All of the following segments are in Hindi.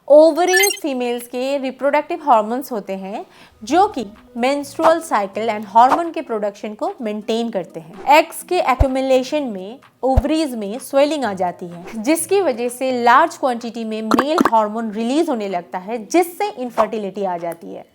ओवरीज फीमेल्स के रिप्रोडक्टिव हार्मोन्स होते हैं जो कि मेंस्ट्रुअल साइकिल एंड हार्मोन के प्रोडक्शन को मेंटेन करते हैं। एग्स के एक्यूमुलेशन में ओवरीज में स्वेलिंग आ जाती है, जिसकी वजह से लार्ज क्वांटिटी में मेल हार्मोन रिलीज होने लगता है, जिससे इनफर्टिलिटी आ जाती है।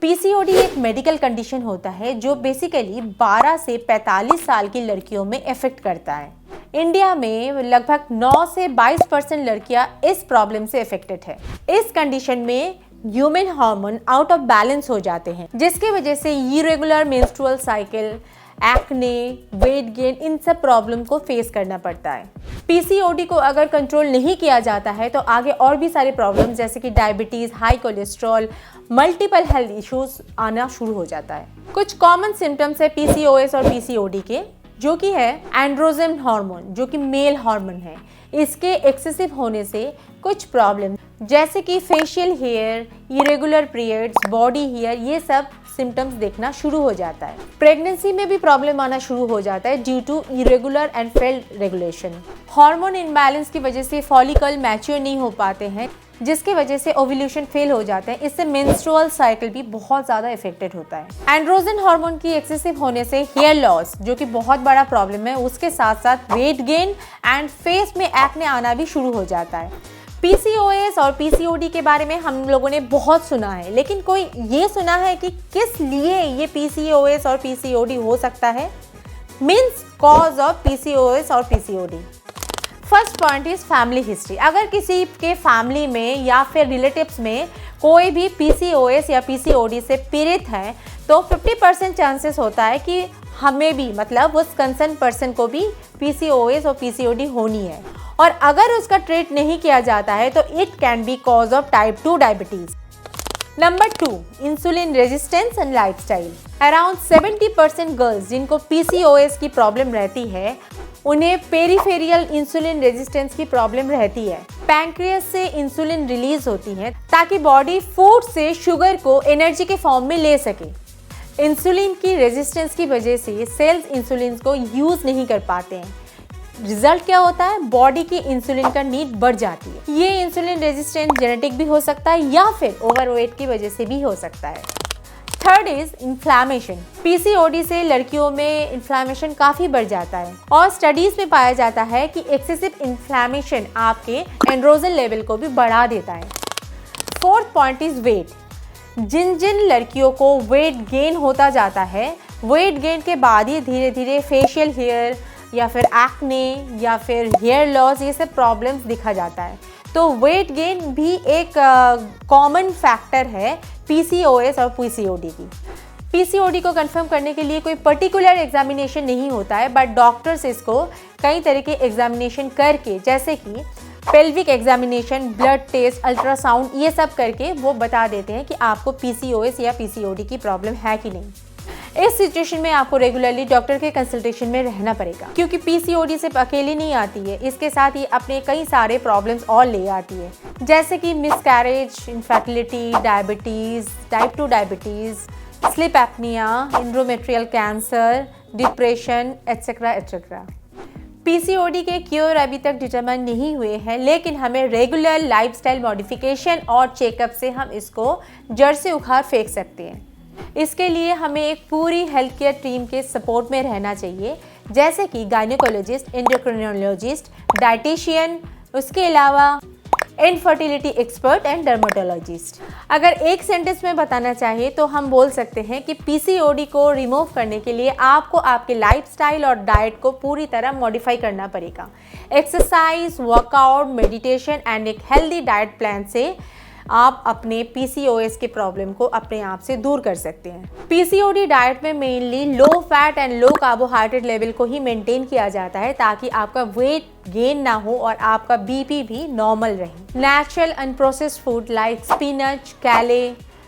पीसीओडी एक मेडिकल कंडीशन होता है जो बेसिकली 12 से 45 साल की लड़कियों में इफेक्ट करता है। इंडिया में लगभग 9 से 22% लड़कियां इस प्रॉब्लम से इफेक्टेड है। इस कंडीशन में human hormone out of balance हो जाते हैं, जिसकी वजह से irregular menstrual cycle, acne, weight gain, इन सब प्रॉब्लम को फेस करना पड़ता है। पीसीओडी को अगर कंट्रोल नहीं किया जाता है तो आगे और भी सारे प्रॉब्लम्स जैसे कि diabetes, high cholesterol, multiple health issues आना शुरू हो जाता है। कुछ कॉमन सिम्टम्स है पीसीओएस और पीसीओडी के, जो कि है एंड्रोजन हार्मोन, जो कि मेल हार्मोन है। इसके एक्सेसिव होने से कुछ प्रॉब्लम जैसे कि facial hair, irregular periods, body hair, ये सब सिम्टम्स देखना शुरू हो जाता है। प्रेगनेंसी में भी प्रॉब्लम आना शुरू हो जाता है due to irregular and failed regulation. Hormone imbalance की वजह से फॉलिकल मैच्योर नहीं हो पाते हैं, जिसकी वजह से ओव्यूलेशन फेल हो जाते हैं। इससे मेंस्ट्रुअल साइकिल भी बहुत ज़्यादा इफेक्टेड होता है। एंड्रोजन हार्मोन की एक्सेसिव होने से हेयर लॉस, जो कि बहुत बड़ा प्रॉब्लम है, उसके साथ साथ वेट गेन एंड फेस में एक्ने आना भी शुरू हो जाता है। पीसीओएस और पीसीओडी के बारे में हम लोगों ने बहुत सुना है, लेकिन कोई ये सुना है कि किस लिए ये पीसीओएस और पीसीओडी हो सकता है? मीन्स कॉज ऑफ पीसीओएस और PCOD. First point is family history. अगर किसी के फैमिली में या फिर रिलेटिव्स में कोई भी पीसीओएस या पीसीओडी से पीड़ित है तो 50% चांसेस होता है कि हमें भी, मतलब उस कंसर्न पर्सन को भी पीसीओएस और पीसीओडी होनी है। और अगर उसका ट्रीट नहीं किया जाता है तो it can be cause of type 2 diabetes. Number 2, insulin resistance and lifestyle. Around 70% girls जिनको पीसीओएस की प्रॉब्लम रहती है, उन्हें पेरिफेरियल इंसुलिन रेजिस्टेंस की प्रॉब्लम रहती है। पैंक्रियास से इंसुलिन रिलीज होती है ताकि बॉडी फूड से शुगर को एनर्जी के फॉर्म में ले सके। इंसुलिन की रेजिस्टेंस की वजह से सेल्स इंसुलिन को यूज नहीं कर पाते हैं। रिजल्ट क्या होता है? बॉडी की इंसुलिन का नीड बढ़ जाती है। ये इंसुलिन रेजिस्टेंट जेनेटिक भी हो सकता है या फिर ओवरवेट की वजह से भी हो सकता है। Third is inflammation. पीसीओडी से लड़कियों में इन्फ्लामेशन काफ़ी बढ़ जाता है और स्टडीज में पाया जाता है कि एक्सेसिव इन्फ्लामेशन आपके एंड्रोजन लेवल को भी बढ़ा देता है। Fourth point is weight. जिन लड़कियों को वेट गेन होता जाता है, वेट गेन के बाद ही धीरे धीरे फेशियल हेयर या फिर एक्ने या फिर हेयर लॉस, ये सब प्रॉब्लम्स दिखा जाता है। तो वेट गेन भी एक कॉमन फैक्टर है पीसीओएस और पीसीओडी की। पीसीओडी को कंफर्म करने के लिए कोई पर्टिकुलर एग्जामिनेशन नहीं होता है, बट डॉक्टर्स इसको कई तरह के एग्जामिनेशन करके, जैसे कि pelvic examination, blood test, ultrasound, ये सब करके वो बता देते हैं कि आपको पीसीओएस या पीसीओडी की प्रॉब्लम है कि नहीं। इस सिचुएशन में आपको रेगुलरली डॉक्टर के कंसल्टेशन में रहना पड़ेगा, क्योंकि पीसीओडी सिर्फ अकेली नहीं आती है, इसके साथ ही अपने कई सारे प्रॉब्लम्स और ले आती है, जैसे कि miscarriage, infertility, diabetes, type 2 diabetes, sleep apnoea, endometrial cancer, depression, etcetera etcetera. PCOD के क्योर अभी तक डिटरमाइन नहीं हुए हैं, लेकिन हमें रेगुलर लाइफस्टाइल मॉडिफिकेशन और चेकअप से हम इसको जड़ से उखाड़ फेंक सकते हैं। इसके लिए हमें एक पूरी हेल्थ केयर टीम के सपोर्ट में रहना चाहिए, जैसे कि गायनेकोलॉजिस्ट, एंडोक्रिनोलॉजिस्ट, डाइटिशियन, उसके अलावा इनफर्टिलिटी एक्सपर्ट एंड डर्मेटोलॉजिस्ट। अगर एक सेंटेंस में बताना चाहिए तो हम बोल सकते हैं कि पीसीओडी को रिमूव करने के लिए आपको आपके लाइफस्टाइल और डाइट को पूरी तरह मॉडिफाई करना पड़ेगा। एक्सरसाइज, वर्कआउट, मेडिटेशन एंड एक हेल्दी डाइट प्लान से आप अपने पीसीओएस के प्रॉब्लम को अपने आप से दूर कर सकते हैं। पीसीओडी डाइट में mainly low fat and low carbohydrate level को ही मेंटेन किया जाता है, ताकि आपका वेट गेन ना हो और आपका बीपी भी नॉर्मल रहे। Natural unprocessed food like spinach, kale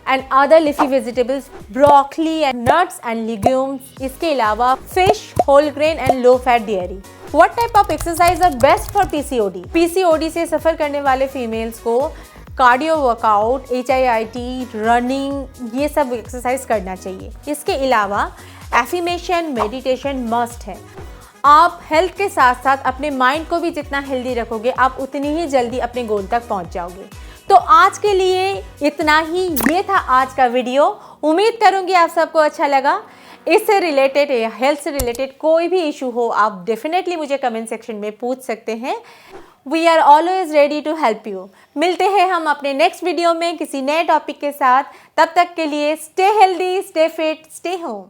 and other leafy vegetables, broccoli and nuts and legumes, इसके अलावा fish, whole grain and low fat dairy. What type of exercise are best for PCOD? PCOD से सफ़र करने वाले फीमेल्स को कार्डियो वर्कआउट, HIIT, रनिंग, ये सब एक्सरसाइज करना चाहिए। इसके अलावा एफर्मेशन, मेडिटेशन मस्ट है। आप हेल्थ के साथ साथ अपने माइंड को भी जितना हेल्दी रखोगे, आप उतनी ही जल्दी अपने गोल तक पहुंच जाओगे। तो आज के लिए इतना ही। ये था आज का वीडियो। उम्मीद करूंगी आप सबको अच्छा लगा। इससे रिलेटेड या हेल्थ से रिलेटेड कोई भी इशू हो, आप डेफिनेटली मुझे कमेंट सेक्शन में पूछ सकते हैं। We are always ready to help you. मिलते हैं हम अपने नेक्स्ट वीडियो में किसी नए टॉपिक के साथ। तब तक के लिए stay healthy, stay fit, stay home.